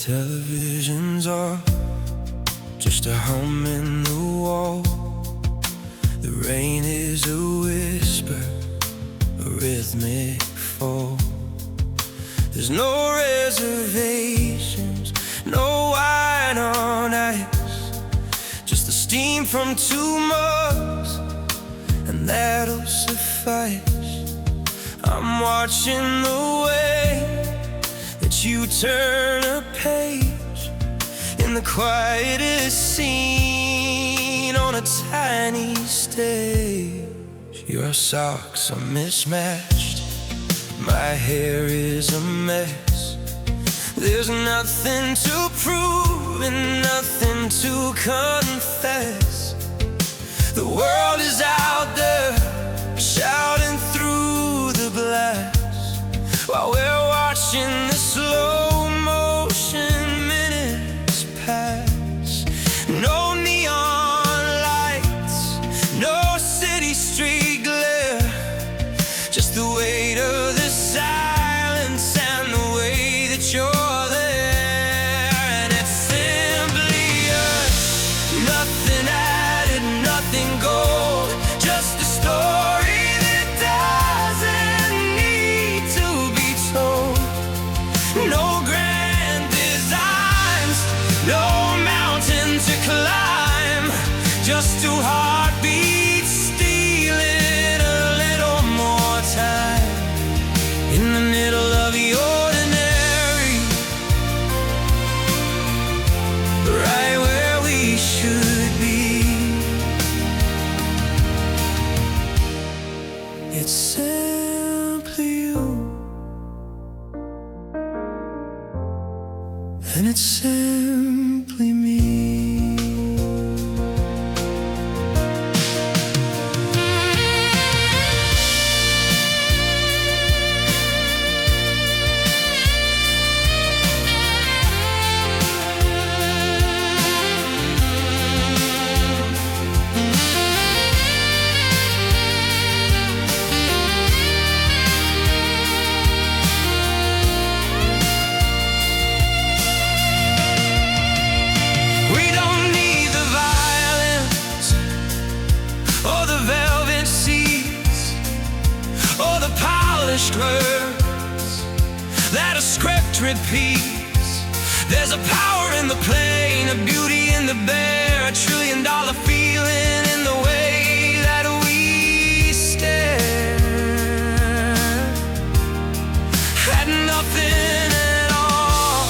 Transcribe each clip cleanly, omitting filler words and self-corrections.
television's off, just a hum in the wall. The rain is a whisper, a rhythmic fall. There's no reservations, no wine on ice, just the steam from 2 mugs, and that'll suffice. I'm watching the way that you turn a page in the quietest scene on a tiny stage. Your socks are mismatched, my hair is a mess. There's nothing to prove and nothing to confess. The world is out there shouting through the blast, while we're watching the slow motion minutes pass. No neon lights, no city street glare, just the weight of the silence and the way that you're there. And it's simply us, nothing added, nothing gold, just a story that doesn't need to be told. No grand designs, no mountain to climb, just 2 heartbeats stealing a little more time. In the middle of the ordinary, right where we should be. It's simply you, and it's simply me. Words that a script repeats. There's a power in the plain, a beauty in the bare, a $1 trillion feeling in the way that we stare at nothing at all,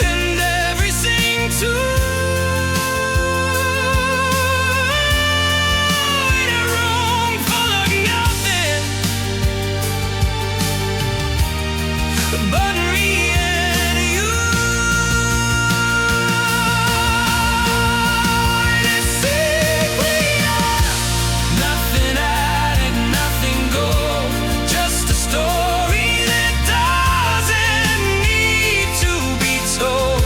and everything too. But me and you, and it's simply nothing added, nothing gold, just a story that doesn't need to be told.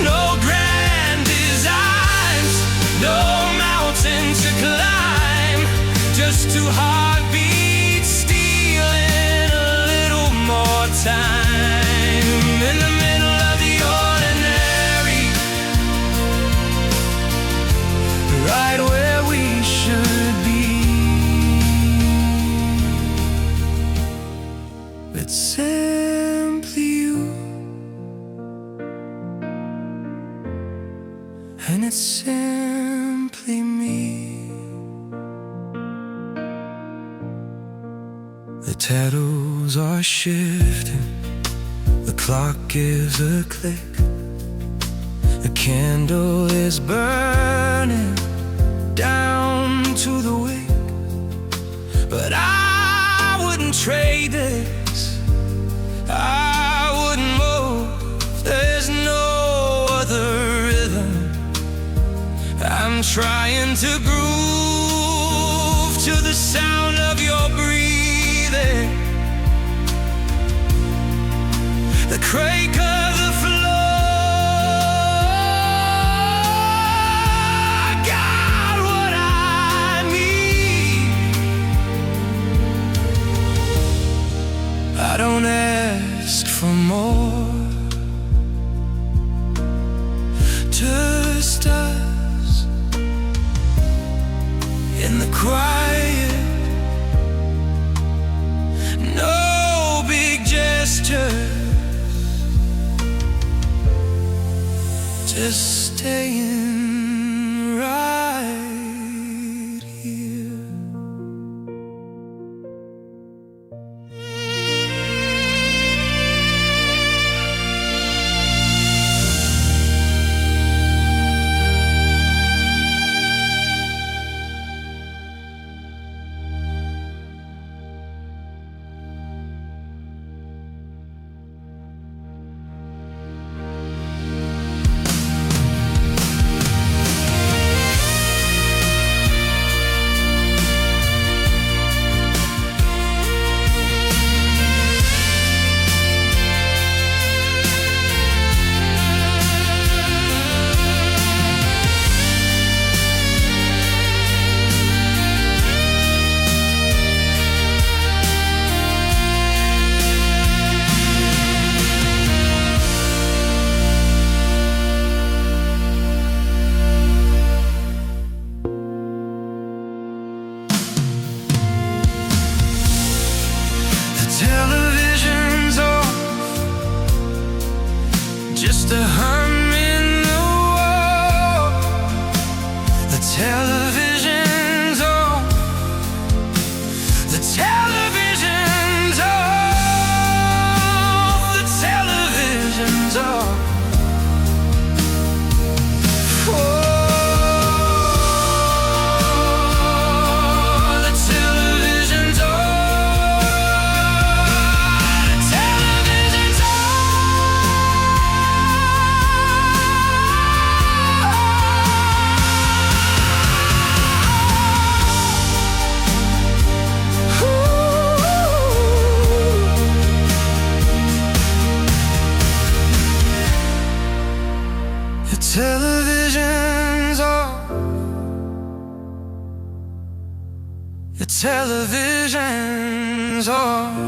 No grand designs, no mountain to climb, just 2 heartbeats stealing a little more time. In the middle of the ordinary, right where we should be. It's simply you, and it's simply me. The tattles are shifting, the clock gives a click, the candle is burning down to the wick. But I wouldn't trade this, I wouldn't move, there's no other rhythm. I'm trying to groove to the sound of your breathing, the crake of the floor. I got what I need, I don't have just staying right here. Television's off, just a hum in the wall. The television's off, the television's off, the television's off. Oh. The television's on. The television's on.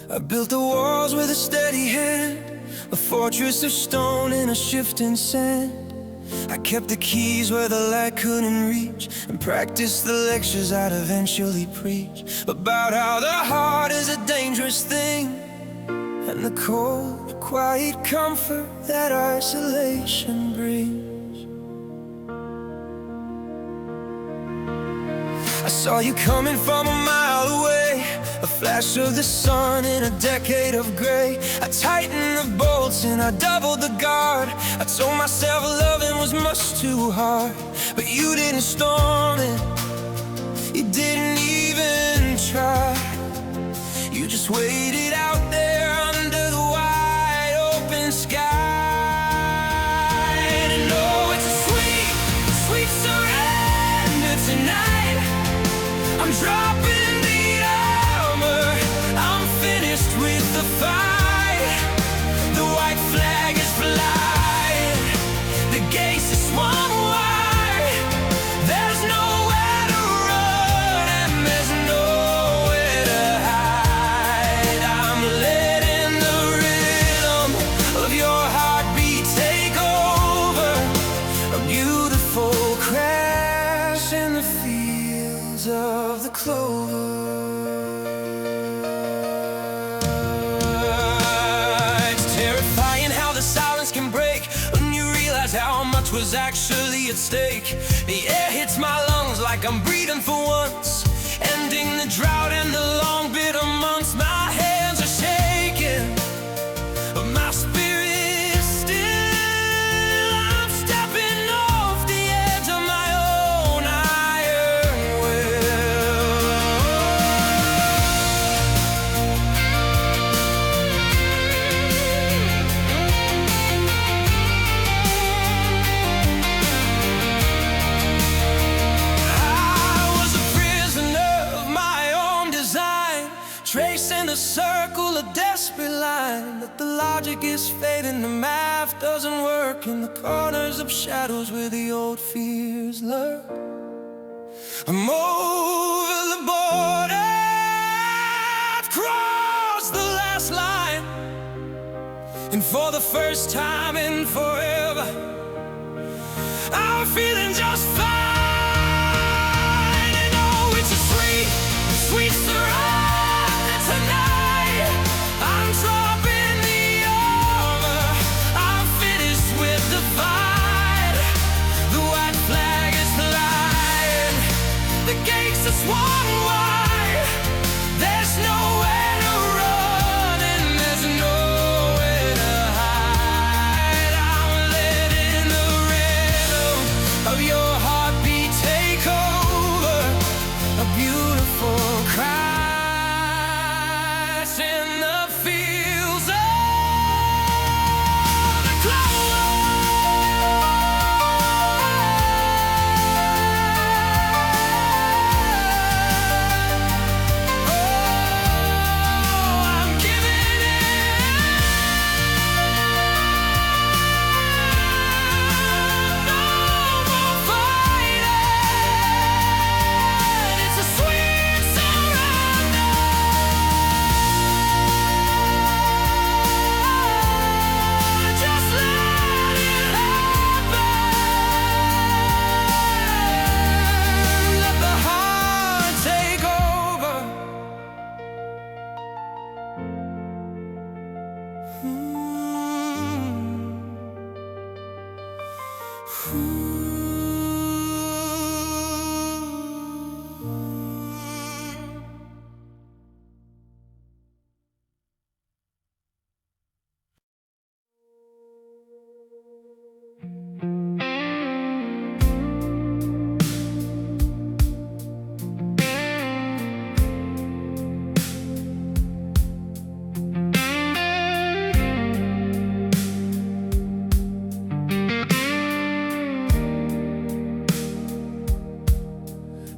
I built the walls with a steady hand, a fortress of stone in a shifting sand. I kept the keys where the light couldn't reach, and practiced the lectures I'd eventually preach, about how the heart is a dangerous thing, and the cold, quiet comfort that isolation brings. I saw you coming from a mile away, a flash of the sun in a decade of gray. I tightened the bolts and I doubled the guard. I told myself loving was much too hard, but you didn't storm it, you didn't even try. You just waited out there under the wide open sky. And oh, it's a sweet, sweet surrender tonight. I'm dropping the armor, I'm finished with the fight. The white flag is flying, the gates are swung wide. There's nowhere to run and there's nowhere to hide. I'm letting the rhythm of your heartbeat take over, a beautiful crash in the fields of the clover. It's terrifying how the silence can break when you realize how much was actually at stake. The air hits my lungs like I'm breathing for once, ending the drought and the long bitter months. My hands are shaking, but my spirit's still. I'm stepping off the edge of my own iron will. I was a prisoner of my own design, tracing a circle, a desperate line. But the logic is fading, the math doesn't work in the corners of shadows where the old fears lurk. I'm over the border, I've crossed the last line. And for the first time in forever, I'm feeling just fine. And oh, it's a sweet, sweet surrender tonight. I'm dropping the armor, I'm finished with the fight. The white flag is flying, the gates are swung wide. There's nowhere to run and there's nowhere to hide. I'm letting the rhythm of your heartbeat take over. A beautiful crash in the fields of the clover.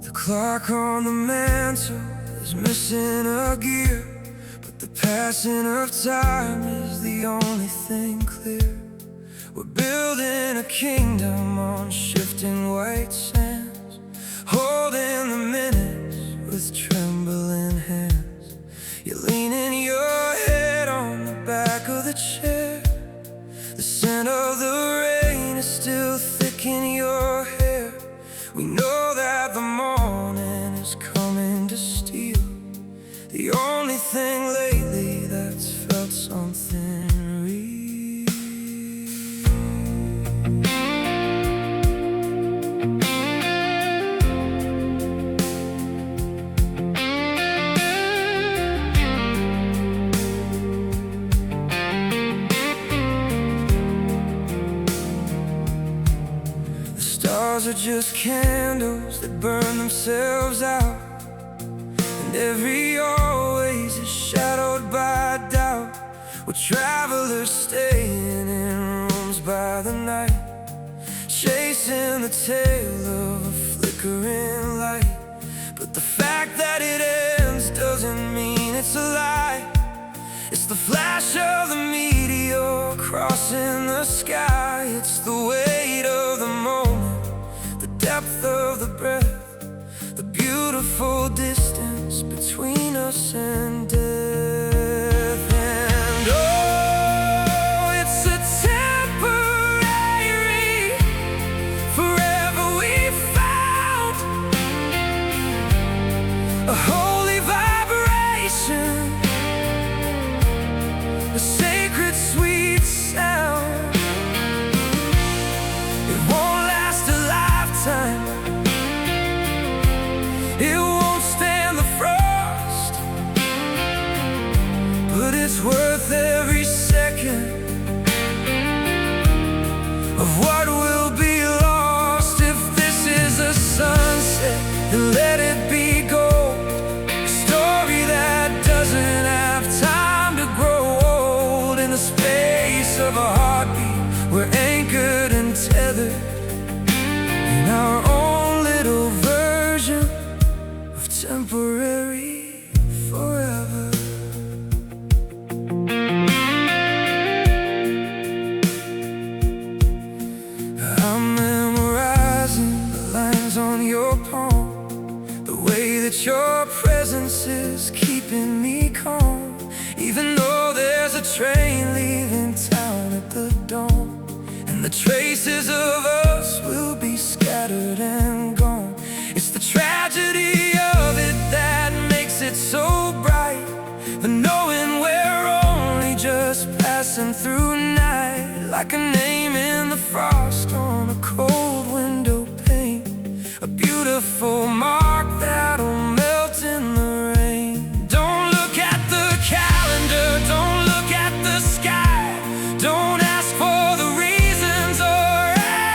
The clock on the mantle is missing a gear, but the passing of time is the only thing clear. We're building a kingdom on shifting white sands, holding the minutes with trembling hands. You're leaning your head on the back of the chair. The scent of the rain is still thick in your hair. We know that the morning is coming to steal the only thing lately that's felt something real. The stars are just candles that burn themselves out, and every always is shadowed by doubt. We're travelers staying in rooms by the night, chasing the tail of a flickering light. But the fact that it ends doesn't mean it's a lie. It's the flash of the meteor crossing the sky. It's the weight of the moment, the depth of the breath, the beautiful distance between us and death. And oh, it's a temporary, forever we found a holy vibration, a sacred sweet sound. It won't last a lifetime, it won't stand the frost, but it's worth every second of what will be lost. If this is a sunset, then let it be gold, a story that doesn't have time to grow old. In the space of a heartbeat, we're anchored and tethered in our own little version of temporary forever. I'm memorizing the lines on your palm, the way that your presence is keeping me calm. Even though there's a train leaving town, the traces of us will be scattered and gone. It's the tragedy of it that makes it so bright, the knowing we're only just passing through night, like a name in the frost on a cold window pane, a beautiful mark that'll melt in the rain. Don't look at the calendar, don't look at the sky, don't ask for the reasons or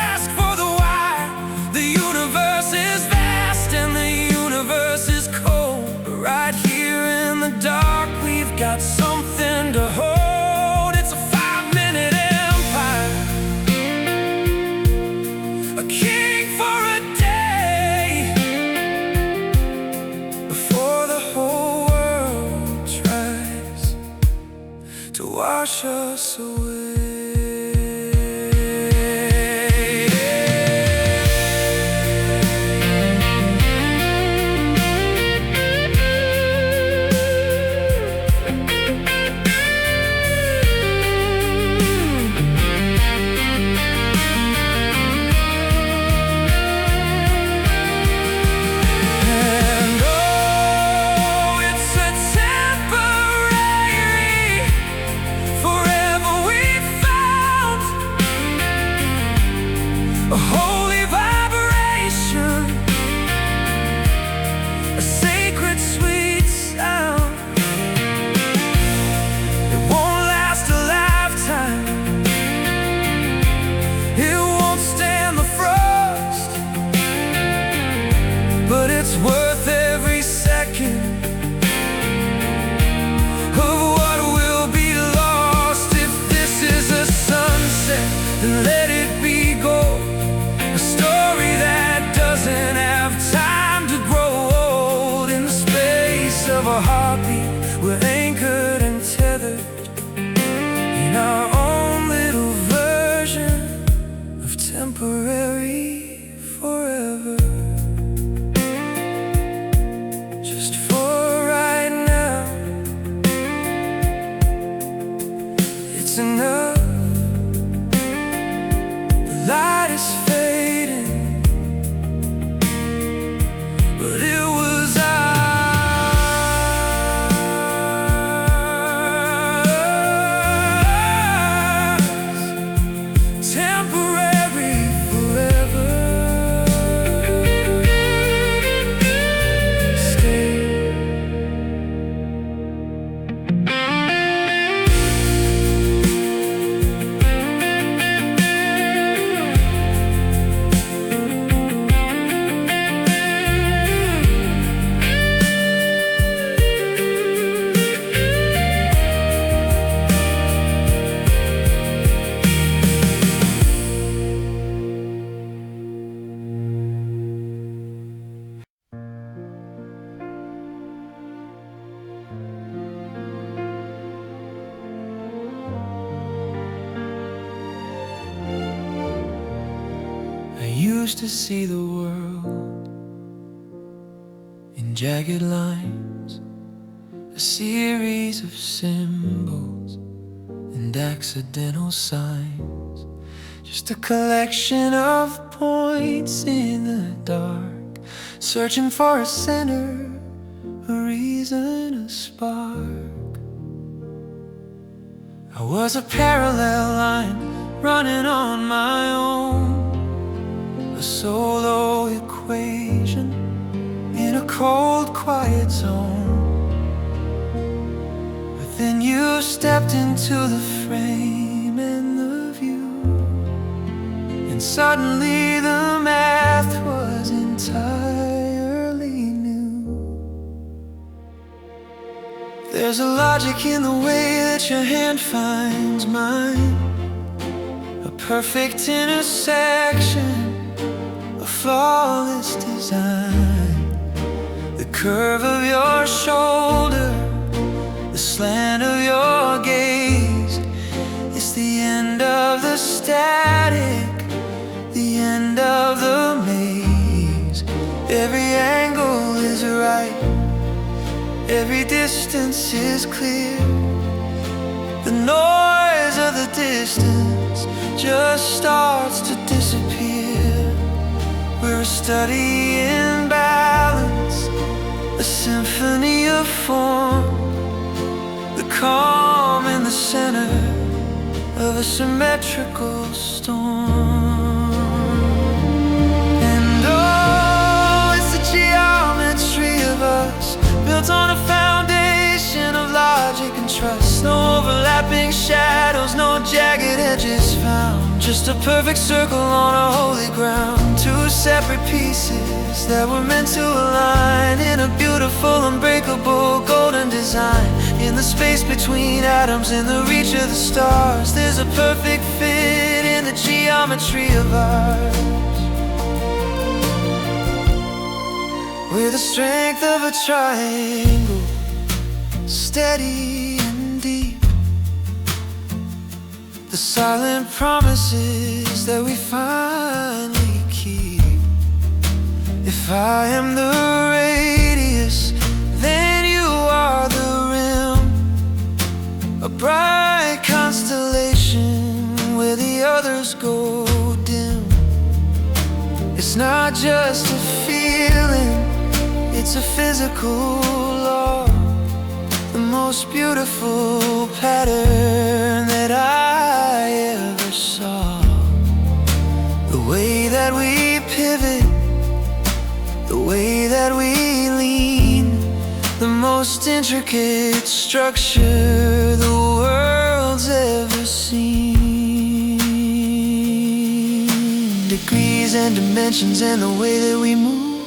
ask for the why. The universe is vast and the universe is cold, but right here in the dark we've got something to hold. It's a 5-minute empire, a king for a day, before the whole world tries to wash us away. A holy vibration, a sacred sweet sound. It won't last a lifetime, it won't stand the frost, but it's worth every second of what will be lost. If this is a sunset, then let it be gold, a story that doesn't have time to grow old. In the space of a heartbeat, we're anchored and tethered in our own little version of temporary forever. Just for right now, it's enough. The light is fading, but it was ours, temporary forever. Stay. I used to see the world in jagged lines, a series of symbols and accidental signs, just a collection of points in the dark, searching for a center, a reason, a spark. I was a parallel line running on my own, a solo equation in a cold, quiet zone. But then you stepped into the frame and the view, and suddenly the math was entirely new. There's a logic in the way that your hand finds mine, a perfect intersection, a flawless design. The curve of your shoulder, the slant of your gaze, it's the end of the static, the end of the maze. Every angle is right, every distance is clear. The noise of the distance just starts to disappear. We're a study in balance, a symphony of form, the calm in the center of a symmetrical storm. And oh, it's the geometry of us, built on a foundation of logic and trust. No overlapping shadows, no jagged edges found, just a perfect circle on a holy ground. Two separate pieces that were meant to align in a beautiful, unbreakable, golden design. In the space between atoms, in the reach of the stars, there's a perfect fit in the geometry of ours. We're the strength of a triangle, steady and deep, the silent promises that we finally keep. If I am the radius, then you are the rim, a bright constellation where the others go dim. It's not just a feeling, it's a physical law, the most beautiful pattern that I ever saw. The way that we pivot, the way that we lean, the most intricate structure the world's ever seen. Degrees and dimensions and the way that we move,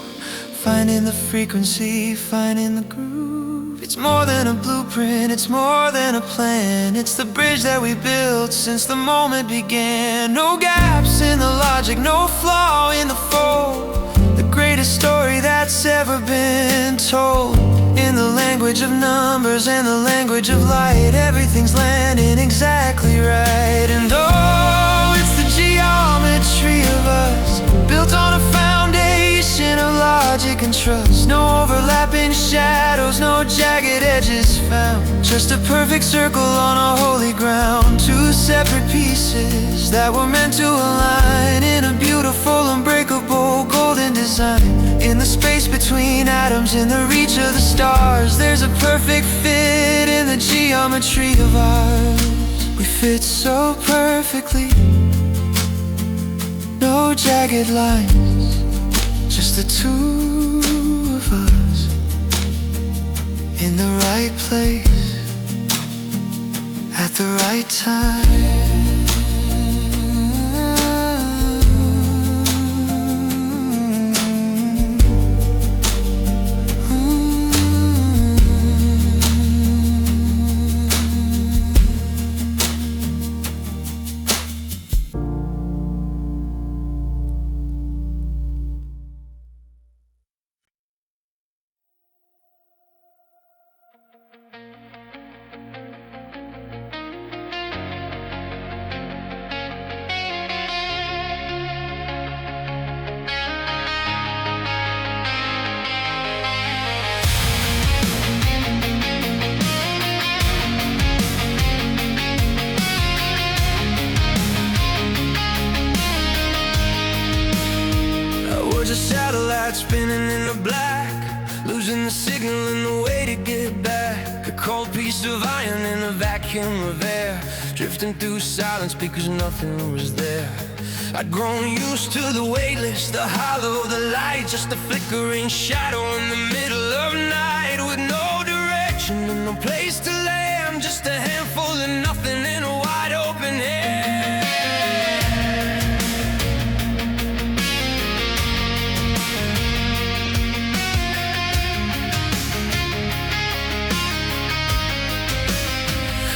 finding the frequency, finding the groove. It's more than a blueprint, it's more than a plan. It's the bridge that we built since the moment began. No gaps in the logic, no flaw in the fold, the greatest story that's ever been told. In the language of numbers and the language of light, everything's landing exactly right. And oh, it's the geometry of us, built on a foundation of logic and trust. No overlapping shadows, no jagged edges found, just a perfect circle on a holy ground. Two separate pieces that were meant to align in a beautiful, unbreakable, golden design. In the space between atoms, in the reach of the stars, there's a perfect fit in the geometry of ours. We fit so perfectly, no jagged lines, just the two of us in the right place at the right time. A satellite spinning in the black, losing the signal and the way to get back. A cold piece of iron in a vacuum of air, drifting through silence because nothing was there. I'd grown used to the weightless, the hollow, the light, just a flickering shadow in the middle of night, with no direction and no place to land, just a handful of nothing in a wide open air.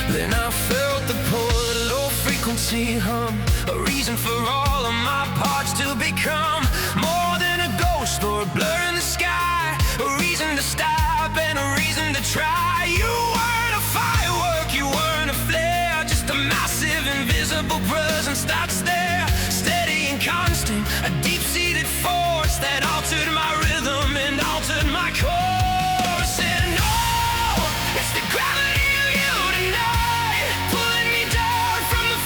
Then I felt the pull, a low-frequency hum, a reason for all of my parts to become more than a ghost or a blur in the sky, a reason to stop and a reason to try. You weren't a firework, you weren't a flare, just a massive, invisible presence that's there, steady and constant, a deep-seated force that altered my rhythm and altered my course. And oh, it's the gravity of you tonight, pulling me down from the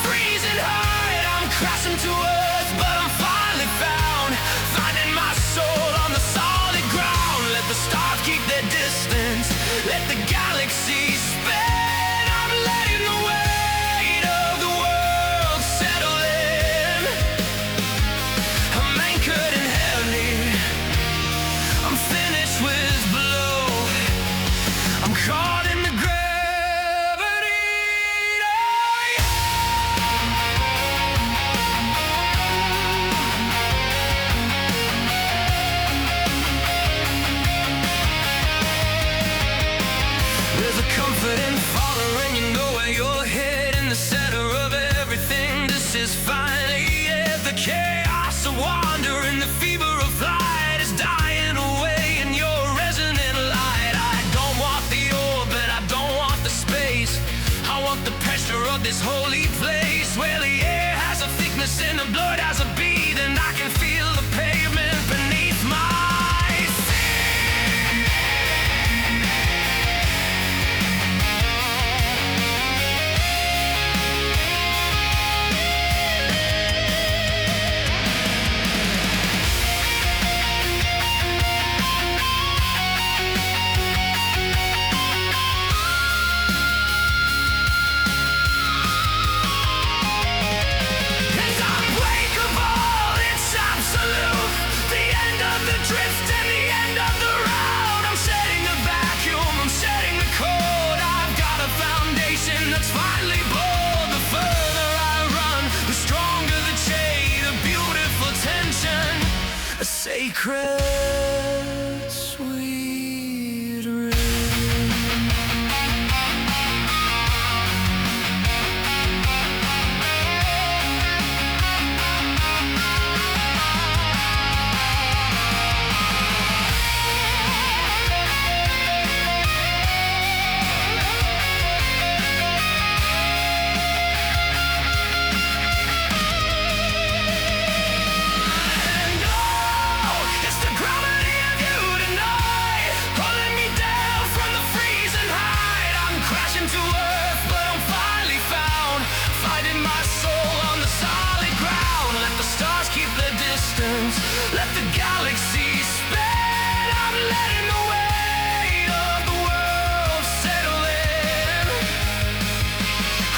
of this holy place, where the air has a thickness and the blood has a beat, and I can feel the pavement beneath my sacred, sweet rhythm. Let the galaxy spin. I'm letting the weight of the world settle in.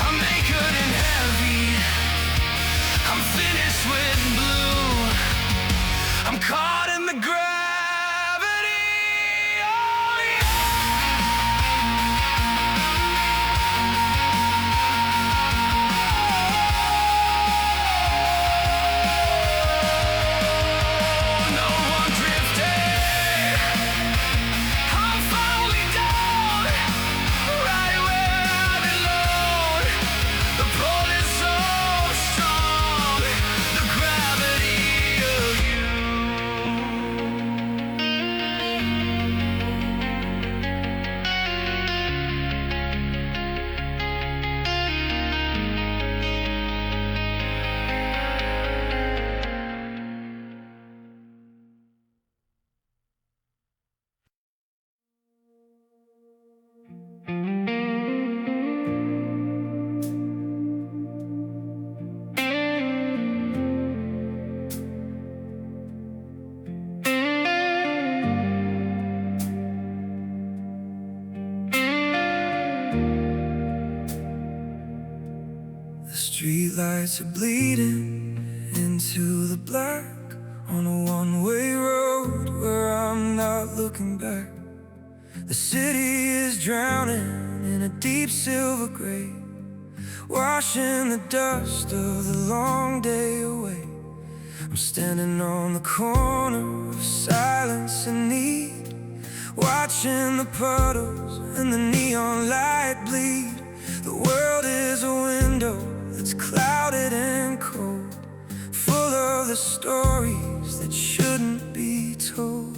I'm anchored in heavy. I'm finished with blue. I'm caught in the gravity. Oh streetlights are bleeding into the black on a one-way road where I'm not looking back. The city is drowning in a deep silver gray, washing the dust of the long day away. I'm standing on the corner of silence and need, watching the puddles and the neon light bleed. The world is a window that's clouded and cold, full of the stories that shouldn't be told.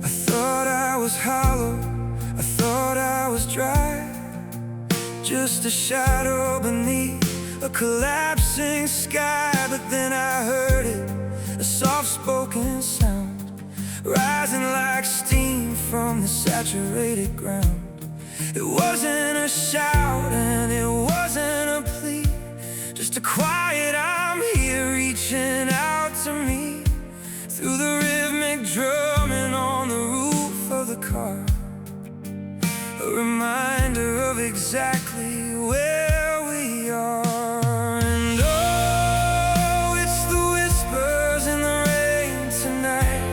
I thought I was hollow, I thought I was dry, just a shadow beneath a collapsing sky. But then I heard it, a soft-spoken sound, rising like steam from the saturated ground. It wasn't a shout and it wasn't a plea, just a quiet "I'm here" reaching out to me through the rhythmic drumming on the roof of the car. A reminder of exactly where we are. And oh, it's the whispers in the rain tonight,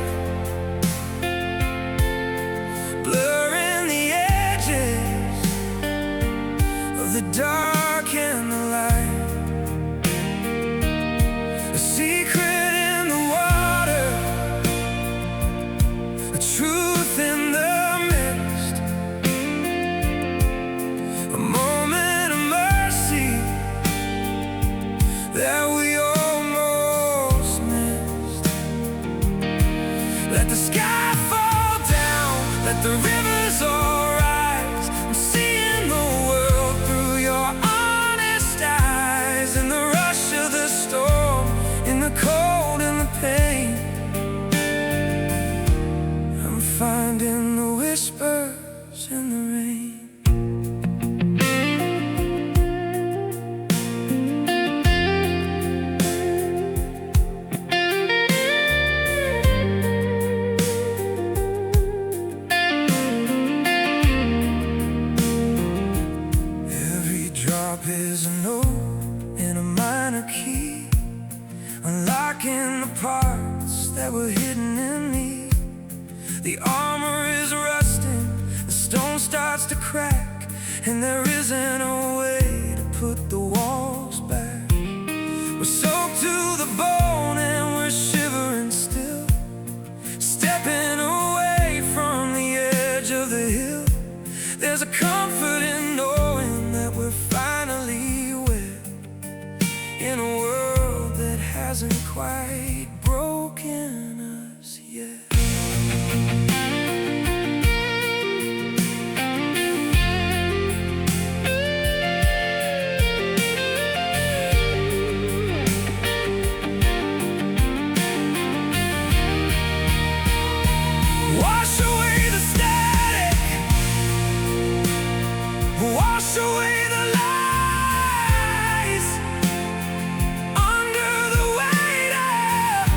blurring the edges of the dark and the light. A secret in the water, a truth in the mist, a moment of mercy the sky fall down, let the rivers all rise. I'm seeing the world through your honest eyes. In the rush of the storm, in the cold and the pain, I'm finding the whispers in the rain. Is a note in a minor key, unlocking the parts that were hidden in me. The armor is rusting, the stone starts to crack, and there isn't a way to put the walls back. We're soaked to the bone and we're shivering still, stepping away from the edge of the hill. There's a comfort in knowing that we're finally wed in a world that hasn't quite broken us yet. Wash away the static, wash away the lies, under the weight of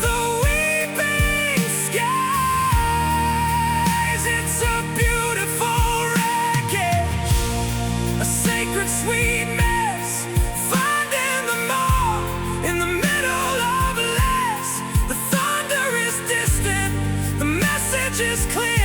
the weeping skies. It's a beautiful wreckage, a sacred sweet mess, finding the more in the middle of less. The thunder is distant, the message is clear.